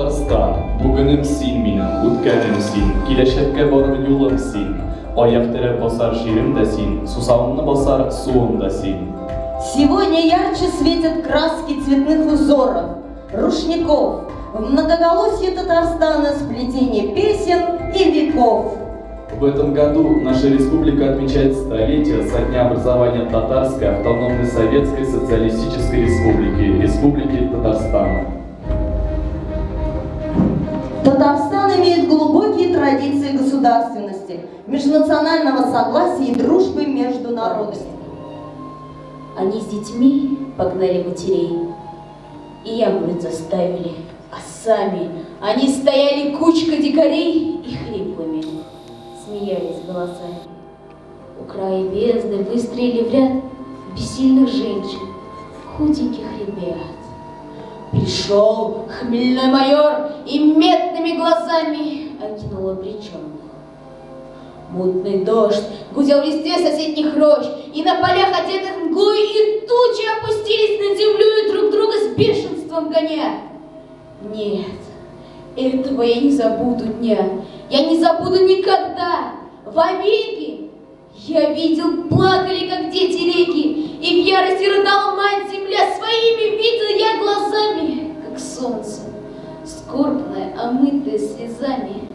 Татарстан, бүгінім сен менің, өткенім сен, келешекке барыр юлым сен. Аяқ тереп басар жерім де сен, сусауымны басар суым да сен. Сегодня ярче светят краски цветных узоров, рушников, в многоголосье Татарстана сплетение песен и веков. В этом году наша республика отмечает столетие со дня образования Татарской автономной Советской Социалистической Республики, Республики Татарстан. Татарстан имеет глубокие традиции государственности, межнационального согласия и дружбы между народами. Они с детьми погнали матерей и яму рыть заставили, а сами они стояли кучка дикарей и хриплыми смеялись голосами. У края бездны выстроили в ряд бессильных женщин, худеньких ребят. Пришел хмельной майор и метными глазами окинул обреченных. Мутный дождь гудел в листе соседних рощ, и на полях, одетых мглой, и тучи опустились на землю и друг друга с бешенством гоня. Нет, этого я не забуду дня, я не забуду никогда. Вовеки я видел, плакали, как дети реки, и в ярости рыдала мать земля, своими видел я глазами, как солнце, скорбное, омытое слезами.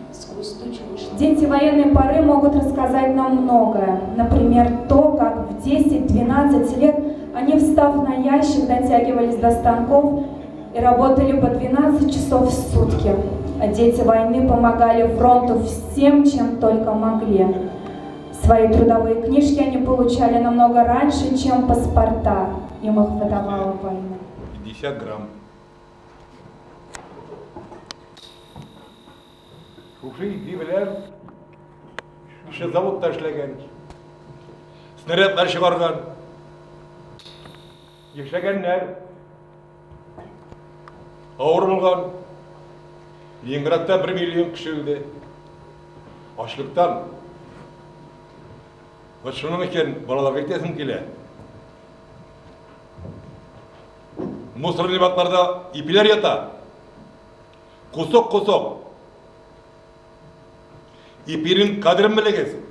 Дети военной поры могут рассказать нам многое. Например, то, как в 10-12 лет они, встав на ящик, дотягивались до станков и работали по 12 часов в сутки. А дети войны помогали фронту всем, чем только могли. Свои трудовые книжки они получали намного раньше, чем паспорта. Им их выдавала война. 50 грамм. Уши дейбілер, еще заводта эшлеген, снаряддар шығарған, ешегеннер, ауыр болған, Ленинградта 1 миллион кіші өлді, ашлықтан. Вот шуның екен балаларға айтасым келе. Мусорный бакларда ипилер ята, кусок-кусок. Ипирин кадырын білегесің.